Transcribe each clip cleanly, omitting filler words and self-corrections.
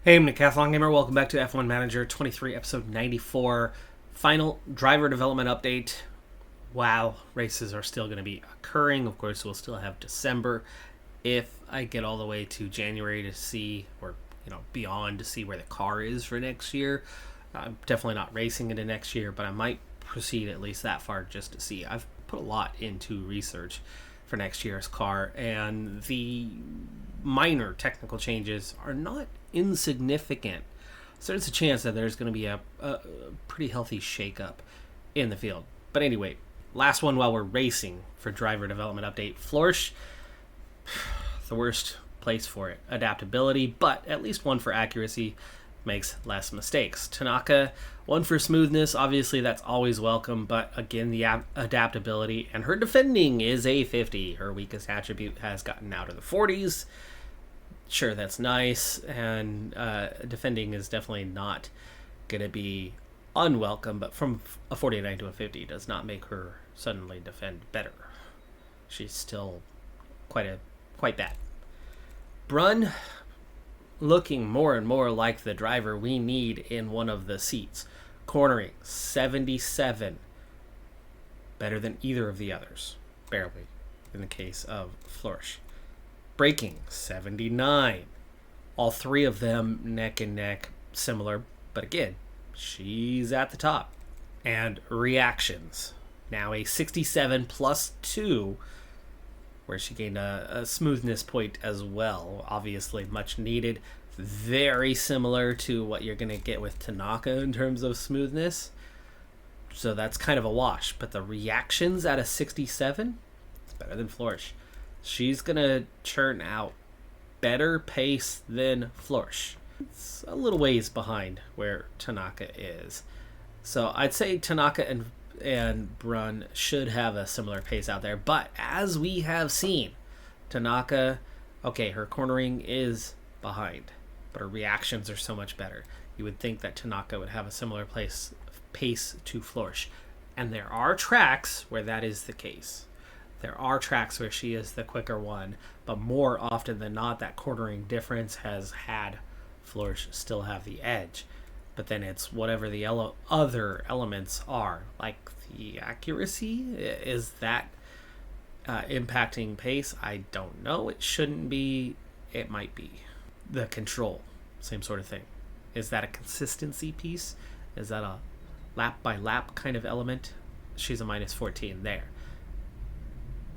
Hey, I'm Decathlon Gamer. Welcome back to F1 Manager 23, episode 94. Final driver development update. Wow, races are still going to be occurring. Of course, we'll still have December. If I get all the way to January to see, or beyond to see where the car is for next year, I'm definitely not racing into next year, but I might proceed at least that far just to see. I've put a lot into research for next year's car, and the minor technical changes are not insignificant. So there's a chance that there's going to be a pretty healthy shakeup in the field. But anyway, last one while we're racing for driver development update. Florsch, the worst place for it. Adaptability, but at least one for accuracy. Makes less mistakes. Tanaka, one for smoothness. Obviously, that's always welcome, but again, the adaptability and her defending is a 50. Her weakest attribute has gotten out of the 40s. Sure, that's nice, and defending is definitely not going to be unwelcome, but from a 49 to a 50 does not make her suddenly defend better. She's still quite bad. Brun, looking more and more like the driver we need in one of the seats. Cornering, 77. Better than either of the others. Barely, in the case of Florsch. Braking, 79. All three of them neck and neck, similar, but again, she's at the top. And reactions, now a 67 plus 2, where she gained a smoothness point as well. Obviously, much needed. Very similar to what you're going to get with Tanaka in terms of smoothness. So that's kind of a wash. But the reactions at a 67, it's better than Florsch. She's going to churn out better pace than Florsch. It's a little ways behind where Tanaka is. So I'd say Tanaka and Brun should have a similar pace out there. But as we have seen, Tanaka, okay, her cornering is behind, but her reactions are so much better. You would think that Tanaka would have a similar pace to Florsch. And there are tracks where that is the case. There are tracks where she is the quicker one, but more often than not, that cornering difference has had Florsch still have the edge. But then it's whatever the other elements are, like the accuracy. Is that impacting pace? I don't know. It shouldn't be. It might be. The control, same sort of thing. Is that a consistency piece? Is that a lap by lap kind of element? She's a minus 14 there.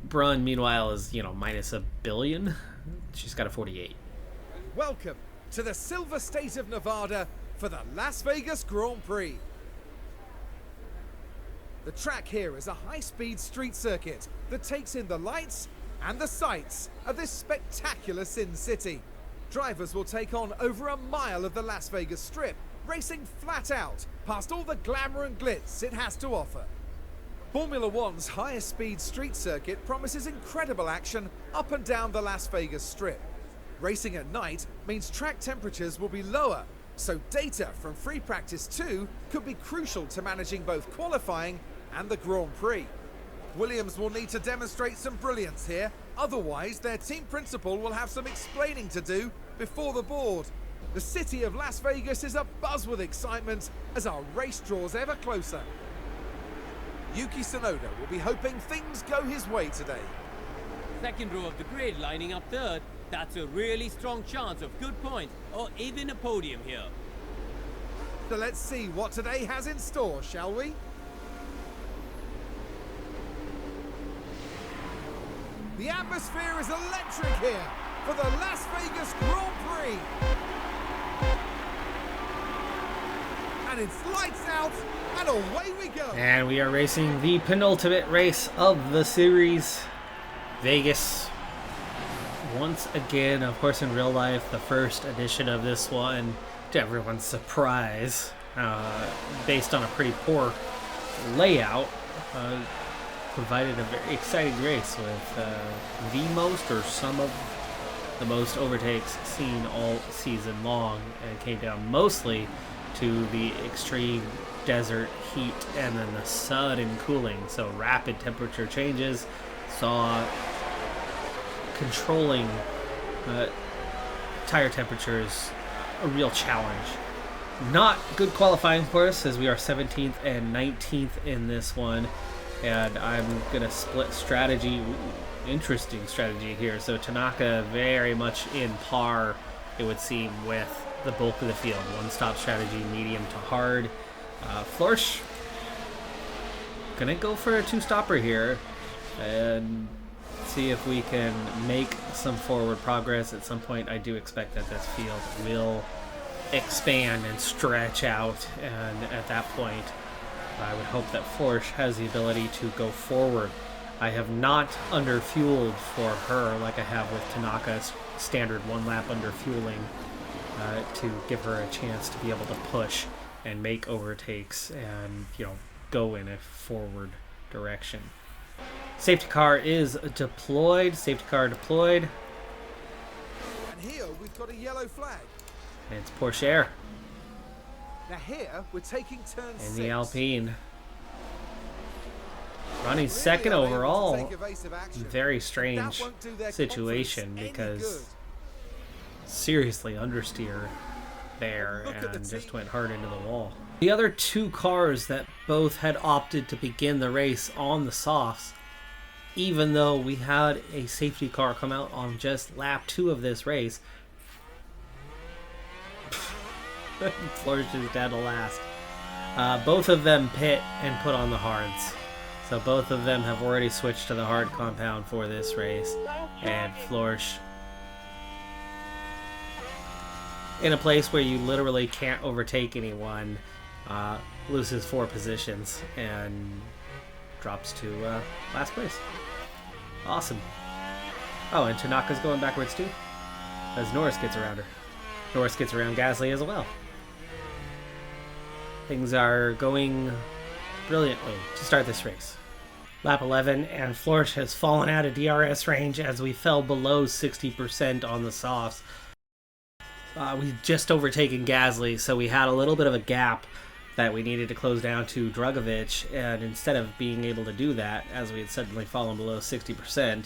Brun, meanwhile, is, minus a billion. She's got a 48. Welcome to the Silver State of Nevada for the Las Vegas Grand Prix. The track here is a high-speed street circuit that takes in the lights and the sights of this spectacular Sin City. Drivers will take on over a mile of the Las Vegas Strip, racing flat out past all the glamour and glitz it has to offer. Formula One's highest speed street circuit promises incredible action up and down the Las Vegas Strip. Racing at night means track temperatures will be lower, so data from Free Practice 2 could be crucial to managing both qualifying and the Grand Prix. Williams will need to demonstrate some brilliance here, otherwise their team principal will have some explaining to do before the board. The city of Las Vegas is abuzz with excitement as our race draws ever closer. Yuki Tsunoda will be hoping things go his way today. Second row of the grid lining up third. That's a really strong chance of good points or even a podium here. So let's see what today has in store, shall we? The atmosphere is electric here for the Las Vegas Grand Prix. And it's lights out, and away we go. And we are racing the penultimate race of the series, Vegas. Once again, of course, in real life, the first edition of this one, to everyone's surprise, based on a pretty poor layout, provided a very exciting race with the most or some of the most overtakes seen all season long, and came down mostly to the extreme desert heat and then the sudden cooling. So rapid temperature changes saw controlling tire temperatures a real challenge. Not good qualifying for us, as we are 17th and 19th in this one. And I'm going to split strategy. Ooh, interesting strategy here. So Tanaka very much in par, it would seem, with the bulk of the field. One-stop strategy, medium to hard. Florsch going to go for a two-stopper here and see if we can make some forward progress. At some point, I do expect that this field will expand and stretch out, and at that point I would hope that Florsch has the ability to go forward. I have not underfueled for her like I have with Tanaka's standard one lap underfueling to give her a chance to be able to push and make overtakes and, you know, go in a forward direction. Safety car is deployed. Safety car deployed. And here we've got a yellow flag. It's Porsche Air Now here we're taking turn in 6. the Alpine. Running Really second unable to overall. take evasive action. Very That strange won't do their situation confidence any because good. seriously understeer there Look at the and just team. went hard into the wall. The other two cars that both had opted to begin the race on the softs, even though we had a safety car come out on just lap 2 of this race, Florsch is dead to last. Both of them pit and put on the hards. So both of them have already switched to the hard compound for this race. And Florsch, in a place where you literally can't overtake anyone, loses 4 positions and drops to last place. Awesome. Oh, and Tanaka's going backwards too, as Norris gets around her. Norris gets around Gasly as well. Things are going brilliantly to start this race. Lap 11, and Florsch has fallen out of DRS range as we fell below 60% on the softs. We just overtaken Gasly, so we had a little bit of a gap that we needed to close down to Drugovich, and instead of being able to do that, as we had suddenly fallen below 60%,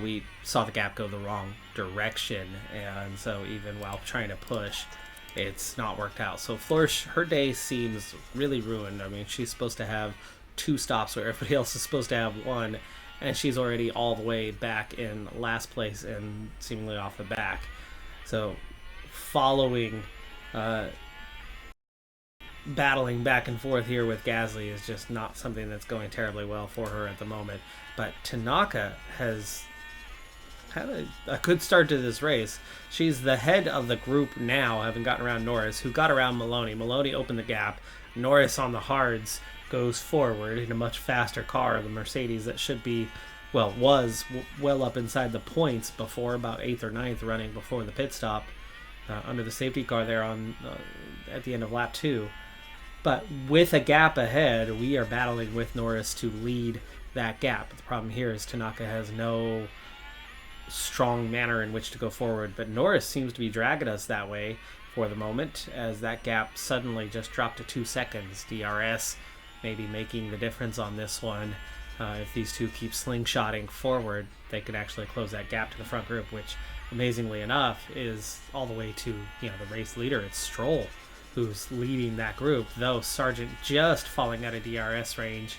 we saw the gap go the wrong direction, and so even while trying to push, it's not worked out. So Florsch, her day seems really ruined. I mean, she's supposed to have 2 stops where everybody else is supposed to have 1, and she's already all the way back in last place and seemingly off the back. So following battling back and forth here with Gasly is just not something that's going terribly well for her at the moment. But Tanaka has had a good start to this race. She's the head of the group now, having gotten around Norris, who got around Maloney. Maloney opened the gap. Norris on the hards goes forward in a much faster car, the Mercedes that should be, well, was well up inside the points before, about 8th or 9th running before the pit stop, under the safety car there on at the end of lap 2. But with a gap ahead, we are battling with Norris to lead that gap. The problem here is Tanaka has no strong manner in which to go forward, but Norris seems to be dragging us that way for the moment, as that gap suddenly just dropped to 2 seconds. DRS maybe making the difference on this one. If these two keep slingshotting forward, they could actually close that gap to the front group, which amazingly enough is all the way to, you know, the race leader. It's Stroll who's leading that group, though Sargent just falling out of DRS range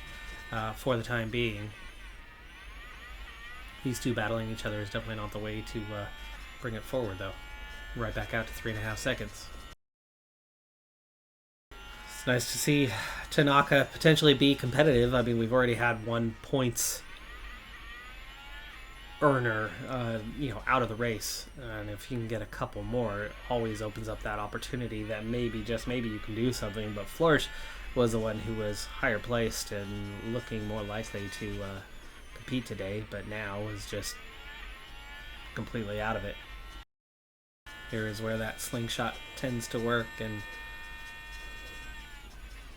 for the time being. These two battling each other is definitely not the way to bring it forward, though. Right back out to 3.5 seconds. It's nice to see Tanaka potentially be competitive. I mean, we've already had 1 points earner, out of the race, and if you can get a couple more, it always opens up that opportunity that maybe, just maybe, you can do something. But Florsch was the one who was higher placed and looking more likely to compete today, but now is just completely out of it. Here is where that slingshot tends to work and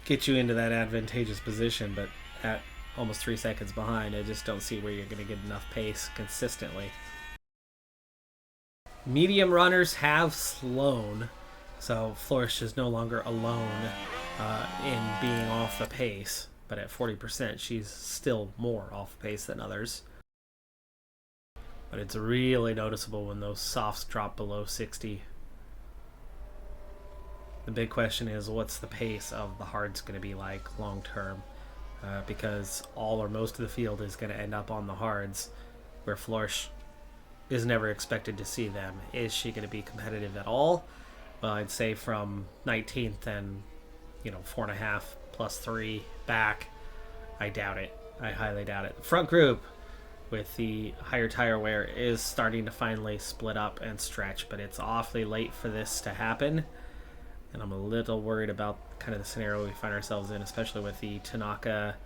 get you into that advantageous position, but at almost 3 seconds behind, I just don't see where you're going to get enough pace consistently. Medium runners have slowed, so Florsch is no longer alone in being off the pace, but at 40% she's still more off pace than others. But it's really noticeable when those softs drop below 60. The big question is, what's the pace of the hards going to be like long term? Because all or most of the field is going to end up on the hards, where Florsch is never expected to see them. Is she going to be competitive at all? Well, I'd say from 19th and 4.5 plus 3 back, I doubt it. I highly doubt it. The front group with the higher tire wear is starting to finally split up and stretch, but it's awfully late for this to happen. And I'm a little worried about kind of the scenario we find ourselves in, especially with the Tanaka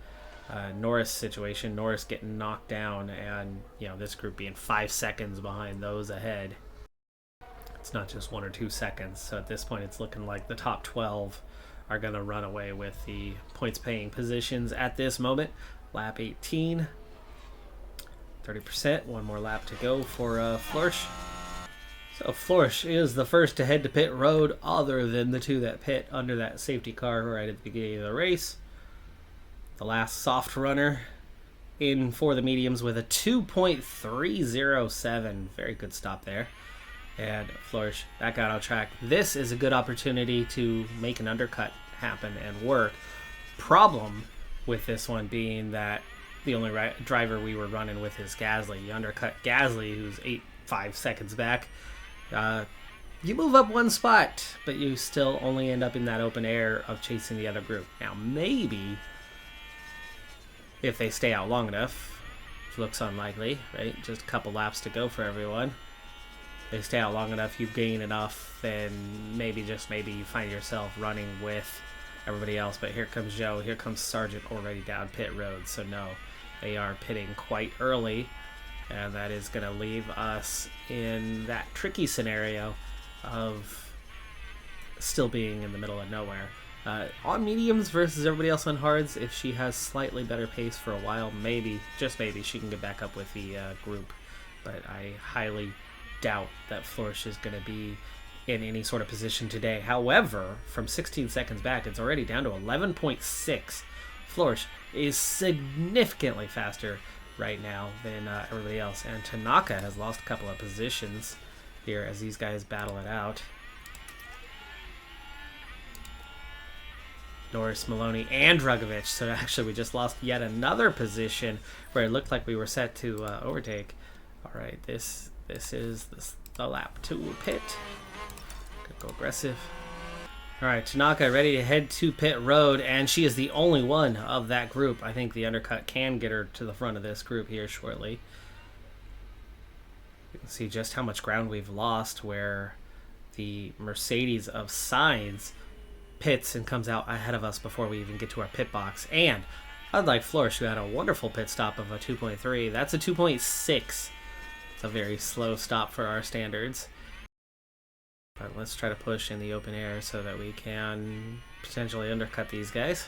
Norris situation. Norris getting knocked down, and this group being 5 seconds behind those ahead. It's not just 1 or 2 seconds. So at this point, it's looking like the top 12 are going to run away with the points-paying positions at this moment. Lap 18, 30%. One more lap to go for Florsch. So Florsch is the first to head to pit road, other than the two that pit under that safety car right at the beginning of the race. The last soft runner in for the mediums with a 2.307. Very good stop there. And Florsch back out on track. This is a good opportunity to make an undercut happen and work. Problem with this one being that the only driver we were running with is Gasly. You undercut Gasly, who's 5 seconds back. You move up 1 spot, but you still only end up in that open air of chasing the other group. Now, maybe if they stay out long enough, which looks unlikely, right? Just a couple laps to go for everyone. They stay out long enough, you gain enough, then maybe, just maybe, you find yourself running with everybody else. But here comes Joe, here comes Sargent already down pit road. So no, they are pitting quite early. And that is going to leave us in that tricky scenario of still being in the middle of nowhere. On mediums versus everybody else on hards, if she has slightly better pace for a while, maybe, just maybe, she can get back up with the group. But I highly doubt that Florsch is going to be in any sort of position today. However, from 16 seconds back, it's already down to 11.6. Florsch is significantly faster right now than everybody else, and Tanaka has lost a couple of positions here as these guys battle it out. Norris, Maloney, and Drugovich. So actually we just lost yet another position where it looked like we were set to overtake. All right, this is the lap 2 pit. Could go aggressive. All right, Tanaka ready to head to pit road, and she is the only one of that group. I think the undercut can get her to the front of this group here shortly. You can see just how much ground we've lost, where the Mercedes of Sainz pits and comes out ahead of us before we even get to our pit box. And unlike Florsch, who had a wonderful pit stop of a 2.3, that's a 2.6. It's a very slow stop for our standards. But let's try to push in the open air so that we can potentially undercut these guys.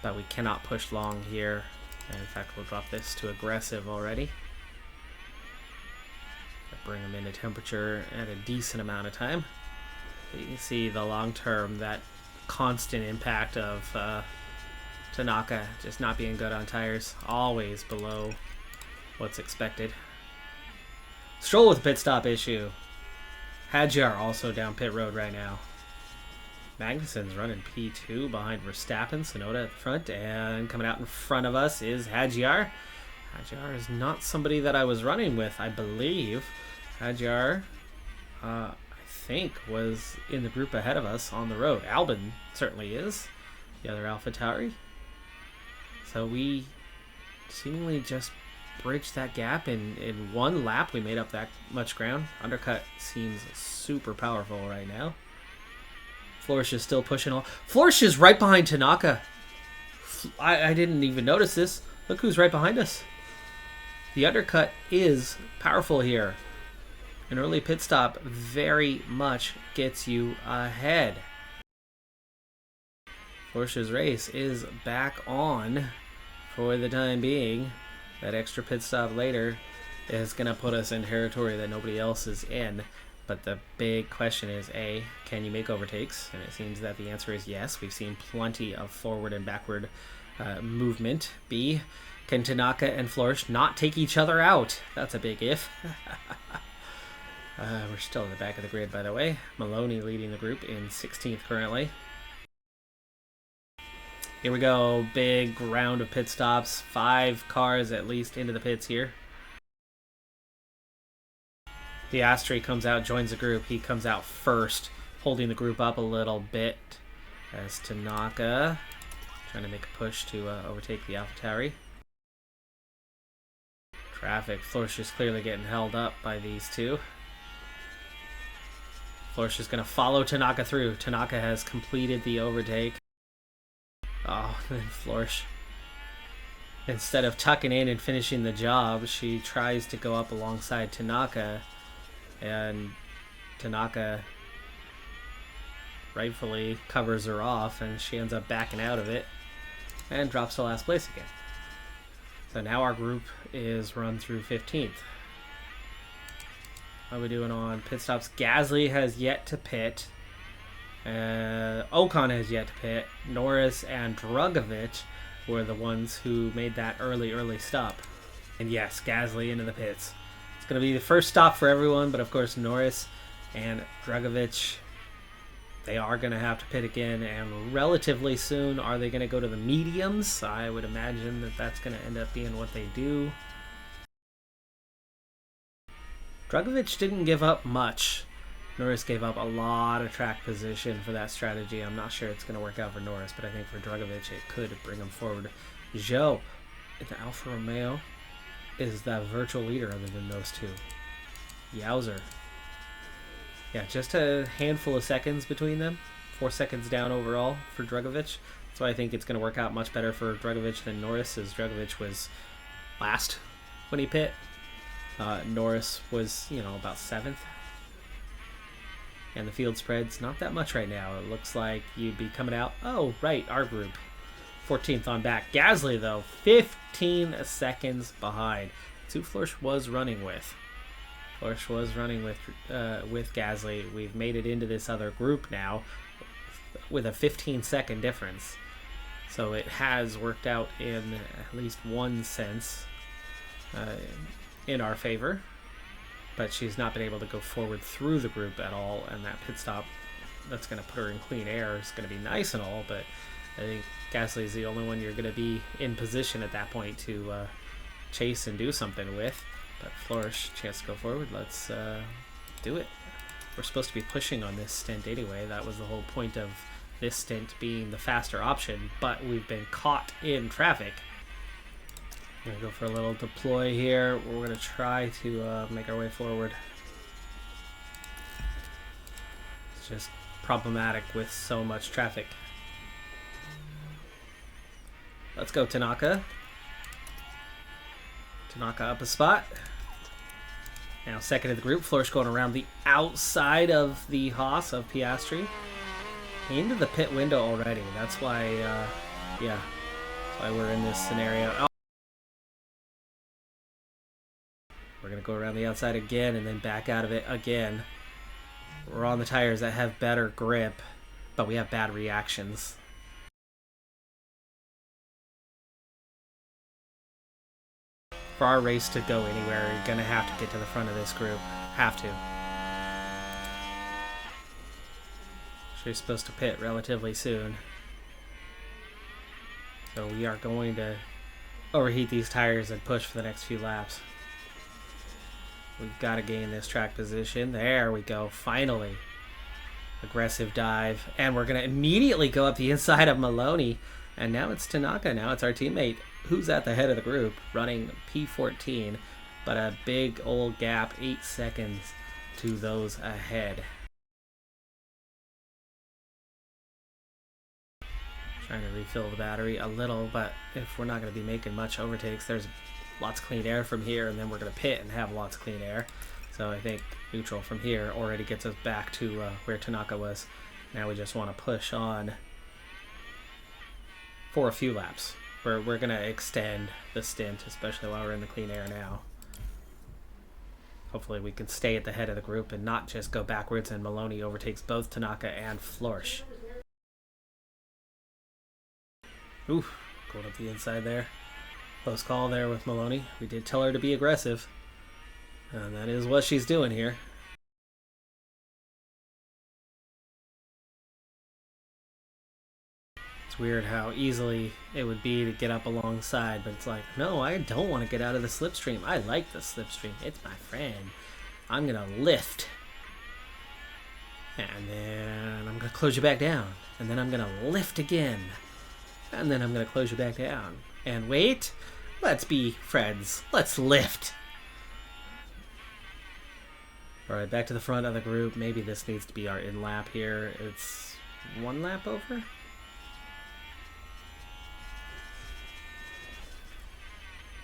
But we cannot push long here. And in fact, we'll drop this to aggressive already. Bring them into temperature at a decent amount of time. But you can see the long term, that constant impact of Tanaka just not being good on tires. Always below what's expected. Stroll with a pit stop issue. Hadjar also down pit road right now. Magnussen's running P2 behind Verstappen. Sonoda at the front, and coming out in front of us is Hadjar. Hadjar is not somebody that I was running with, I believe. Hadjar, I think, was in the group ahead of us on the road. Albon certainly is, the other AlphaTauri. So we seemingly just bridged that gap in one lap. We made up that much ground. Undercut seems super powerful right now. Florsch is still pushing on. Florsch is right behind Tanaka. I didn't even notice this. Look who's right behind us. The undercut is powerful here. An early pit stop very much gets you ahead. Florsch's race is back on for the time being. That extra pit stop later is going to put us in territory that nobody else is in. But the big question is, A, can you make overtakes? And it seems that the answer is yes. We've seen plenty of forward and backward movement. B, can Tanaka and Florsch not take each other out? That's a big if. We're still in the back of the grid, by the way. Maloney leading the group in 16th currently. Here we go. Big round of pit stops. 5 cars at least into the pits here. Piastri comes out, joins the group. He comes out first, holding the group up a little bit. As Tanaka trying to make a push to overtake the AlphaTauri. Traffic. Florsch is clearly getting held up by these two. Florsch is going to follow Tanaka through. Tanaka has completed the overtake. Oh, and Florsch, instead of tucking in and finishing the job, she tries to go up alongside Tanaka, and Tanaka rightfully covers her off, and she ends up backing out of it and drops to last place again. So now our group is run through 15th. How are we doing on pit stops? Gasly has yet to pit. Ocon has yet to pit. Norris and Drugovich were the ones who made that early stop. And yes, Gasly into the pits. It's going to be the first stop for everyone, but of course Norris and Drugovich, they are going to have to pit again, and relatively soon. Are they going to go to the mediums? I would imagine that that's going to end up being what they do. Drugovich didn't give up much. Norris gave up a lot of track position for that strategy. I'm not sure it's going to work out for Norris, but I think for Drugovich it could bring him forward. Zhou, the Alfa Romeo, is the virtual leader other than those two. Yowzer. Yeah, just a handful of seconds between them. 4 seconds down overall for Drugovich. So I think it's going to work out much better for Drugovich than Norris, as Drugovich was last when he pit. Norris was, about 7th. And the field spread's not that much right now. It looks like you'd be coming out. Oh, right, our group. 14th on back. Gasly, though, 15 seconds behind. That's who Florsch was running with. Florsch was running with Gasly. We've made it into this other group now with a 15-second difference. So it has worked out in at least one sense in our favor. But she's not been able to go forward through the group at all, and that pit stop that's going to put her in clean air is going to be nice and all, but I think Gasly is the only one you're going to be in position at that point to chase and do something with. But Florsch, chance to go forward. Let's do it. We're supposed to be pushing on this stint anyway. That was the whole point of this stint being the faster option, but we've been caught in traffic. We're going to go for a little deploy here. We're going to try to make our way forward. It's just problematic with so much traffic. Let's go, Tanaka. Tanaka up a spot. Now second in the group. Florsch going around the outside of the Haas of Piastri. Into the pit window already. That's why, that's why we're in this scenario. Oh. We're going to go around the outside again and then back out of it again. We're on the tires that have better grip, but we have bad reactions. For our race to go anywhere, you're going to have to get to the front of this group. Have to. She's supposed to pit relatively soon. So we are going to overheat these tires and push for the next few laps. We've got to gain this track position. There we go. Finally. Aggressive dive. And we're going to immediately go up the inside of Maloney. And now it's Tanaka. Now it's our teammate who's at the head of the group running P14. But a big old gap. 8 seconds to those ahead. Trying to refill the battery a little. But if we're not going to be making much overtakes, there's lots of clean air from here, and then we're going to pit and have lots of clean air. So I think neutral from here already gets us back to where Tanaka was. Now we just want to push on for a few laps. We're going to extend the stint, especially while we're in the clean air now. Hopefully we can stay at the head of the group and not just go backwards and Maloney overtakes both Tanaka and Florsch. Ooh, going up the inside there. Close call there with Maloney. We did tell her to be aggressive. And that is what she's doing here. weird how easily it would be to get up alongside, but it's like, no, I don't want to get out of the slipstream. I like the slipstream. It's my friend. I'm going to lift. And then I'm going to close you back down. And then I'm going to lift again. And then I'm going to close you back down. And wait. Let's be friends. Let's lift. Alright, back to the front of the group. Maybe this needs to be our in lap here. It's 1 lap over?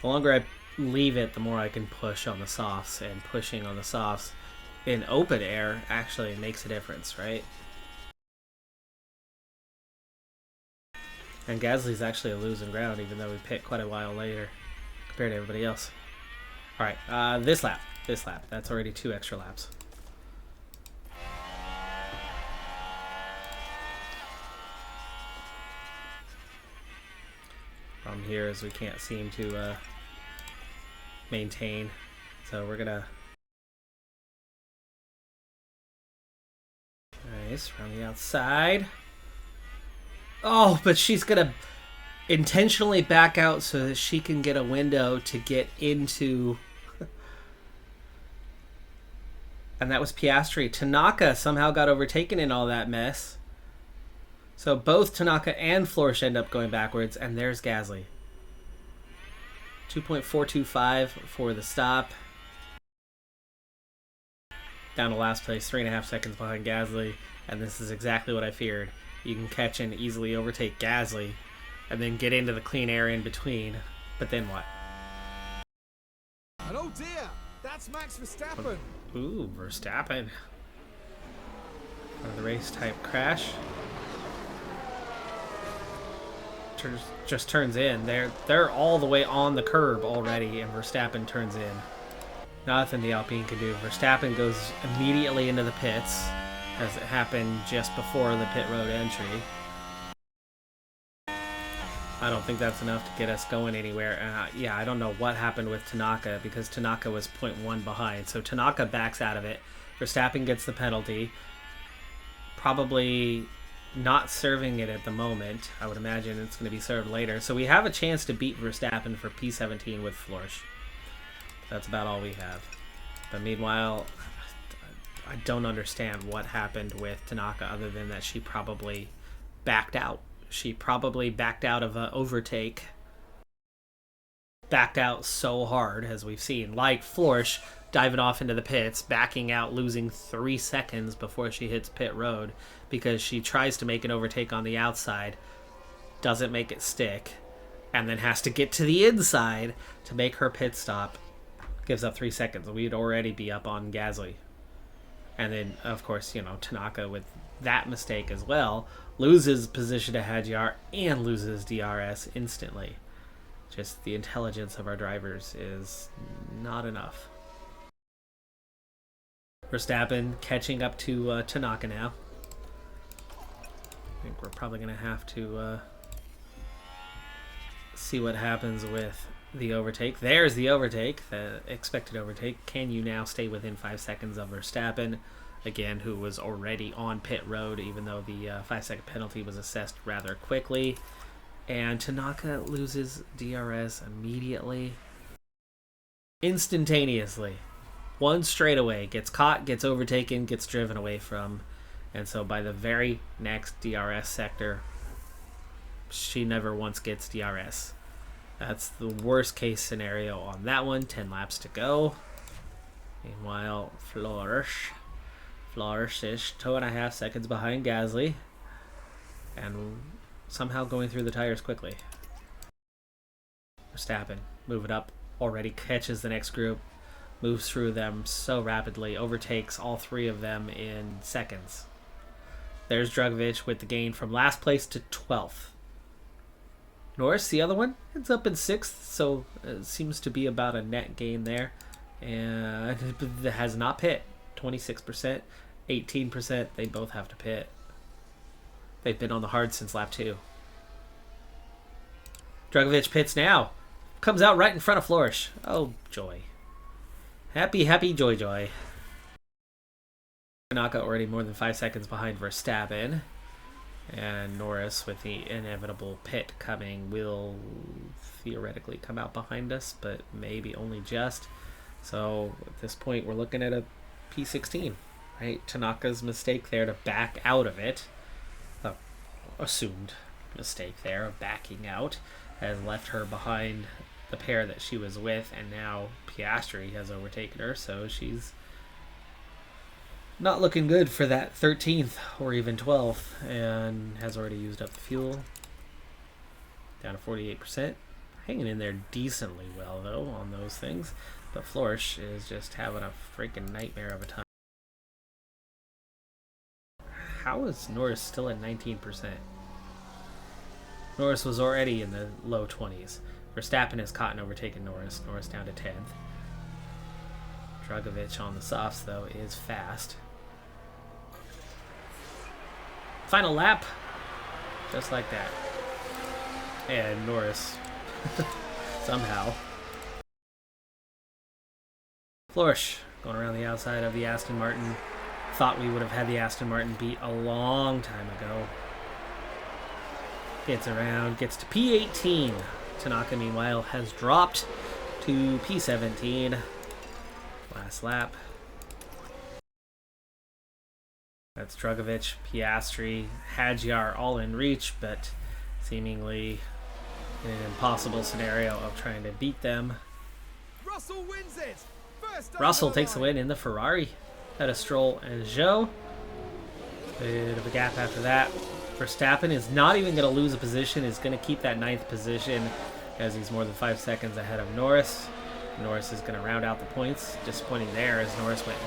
The longer I leave it, the more I can push on the softs. And pushing on the softs in open air actually makes a difference, right? And Gasly's actually losing ground, even though we pit quite a while later compared to everybody else. Alright, this lap. That's already 2 extra laps. Problem here is we can't seem to maintain. So we're gonna... Nice, around the outside. Oh, but she's gonna intentionally back out so that she can get a window to get into... And that was Piastri. Tanaka somehow got overtaken in all that mess. So both Tanaka and Florsch end up going backwards, and there's Gasly. 2.425 for the stop. Down to last place, 3.5 seconds behind Gasly, and this is exactly what I feared. You can catch and easily overtake Gasly, and then get into the clean air in between. But then what? And oh dear, that's Max Verstappen. Ooh, Verstappen. The race type crash. Just turns in. They're all the way on the curb already, and Verstappen turns in. Nothing the Alpine can do. Verstappen goes immediately into the pits, as it happened just before the pit road entry. I don't think that's enough to get us going anywhere. Yeah, I don't know what happened with Tanaka, because Tanaka was 0.1 behind. So Tanaka backs out of it. Verstappen gets the penalty. Probably not serving it at the moment. I would imagine it's going to be served later. So we have a chance to beat Verstappen for P17 with Florsch. That's about all we have. But meanwhile, I don't understand what happened with Tanaka other than that she probably backed out. She probably backed out of an overtake. Backed out so hard, as we've seen. Like Florsch diving off into the pits, backing out, losing 3 seconds before she hits pit road because she tries to make an overtake on the outside, doesn't make it stick, and then has to get to the inside to make her pit stop. Gives up 3 seconds. We'd already be up on Gasly. And then, of course, Tanaka with that mistake as well, loses position to Hadjar and loses DRS instantly. Just the intelligence of our drivers is not enough. Verstappen catching up to Tanaka now. I think we're probably going to have to see what happens with the overtake. There's the overtake, the expected overtake. Can you now stay within 5 seconds of Verstappen? Again, who was already on pit road, even though the 5-second penalty was assessed rather quickly. And Tanaka loses DRS immediately. Instantaneously. One straightaway. Gets caught, gets overtaken, gets driven away from. And so by the very next DRS sector, she never once gets DRS. That's the worst case scenario on that one. 10 laps to go. Meanwhile, Florsch is 2.5 seconds behind Gasly. And somehow going through the tires quickly. Verstappen, moving up, already catches the next group. Moves through them so rapidly. Overtakes all 3 of them in seconds. There's Drugovich with the gain from last place to 12th. Norris, the other one, ends up in 6th, so it seems to be about a net gain there. And it has not pit. 26%, 18%, they both have to pit. They've been on the hard since lap 2. Drugovich pits now. Comes out right in front of Florsch. Oh, joy. Happy, happy, joy, joy. Tanaka already more than 5 seconds behind Verstappen. And Norris, with the inevitable pit coming, will theoretically come out behind us, but maybe only just. So at this point, we're looking at a P16, right? Tanaka's mistake there to back out of it, assumed mistake there of backing out, has left her behind the pair that she was with, and now Piastri has overtaken her, so she's not looking good for that 13th or even 12th, and has already used up the fuel. Down to 48%. Hanging in there decently well, though, on those things. But Florsch is just having a freaking nightmare of a time. How is Norris still at 19%? Norris was already in the low 20s. Verstappen has caught and overtaken Norris. Norris down to 10th. Dragovic on the softs, though, is fast. Final lap. Just like that. And Norris, somehow. Florsch going around the outside of the Aston Martin. Thought we would have had the Aston Martin beat a long time ago. Gets around, gets to P18. Tanaka, meanwhile, has dropped to P17. Last lap. That's Dragovic, Piastri, Hadjar all in reach, but seemingly in an impossible scenario of trying to beat them. Russell wins it. Russell takes the win in the Ferrari. Had a Stroll and Zhou. Bit of a gap after that. Verstappen is not even going to lose a position, is going to keep that 9th position as he's more than 5 seconds ahead of Norris. Norris is going to round out the points. Disappointing there as Norris went...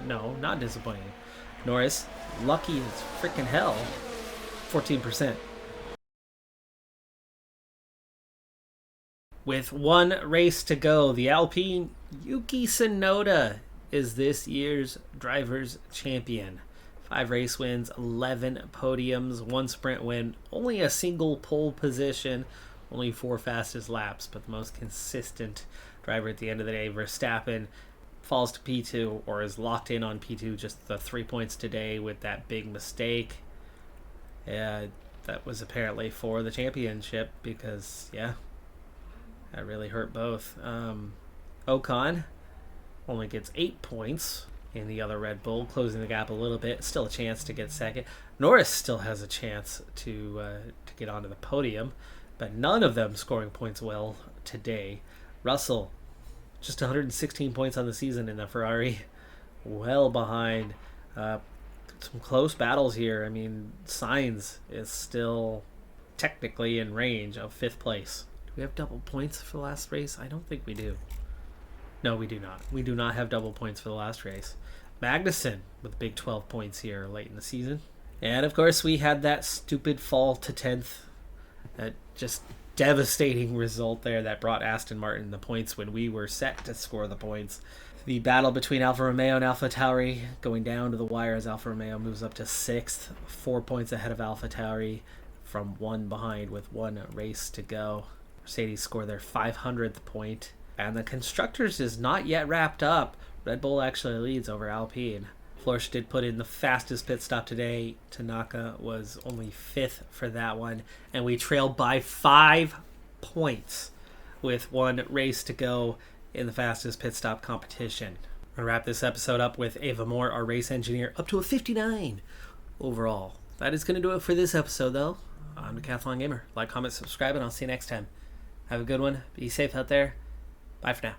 no, not disappointing. Norris, lucky as freaking hell. 14%. With one race to go, the Alpine Yuki Tsunoda is this year's Drivers' Champion. 5 race wins, 11 podiums, 1 sprint win, only a single pole position, only 4 fastest laps, but the most consistent driver at the end of the day. Verstappen falls to P2, or is locked in on P2, just the 3 points today with that big mistake. That was apparently for the championship because, yeah, that really hurt both. Ocon only gets 8 points in the other Red Bull, closing the gap a little bit. Still a chance to get second. Norris still has a chance to get onto the podium, but none of them scoring points well today. Russell, just 116 points on the season in the Ferrari, well behind. Some close battles here. I mean, Sainz is still technically in range of 5th place. Do we have double points for the last race? I don't think we do. No, we do not. We do not have double points for the last race. Magnussen with big 12 points here late in the season. And, of course, we had that stupid fall to 10th. That just devastating result there that brought Aston Martin the points when we were set to score the points. The battle between Alfa Romeo and AlphaTauri going down to the wire as Alfa Romeo moves up to 6th, 4 points ahead of AlphaTauri from 1 behind with 1 race to go. Mercedes score their 500th point. And the Constructors is not yet wrapped up. Red Bull actually leads over Alpine. Florsch did put in the fastest pit stop today. Tanaka was only 5th for that one. And we trailed by 5 points with 1 race to go in the fastest pit stop competition. I'm going to wrap this episode up with Ava Moore, our race engineer, up to a 59 overall. That is going to do it for this episode, though. I'm Decathlon Gamer. Like, comment, subscribe, and I'll see you next time. Have a good one. Be safe out there. Bye for now.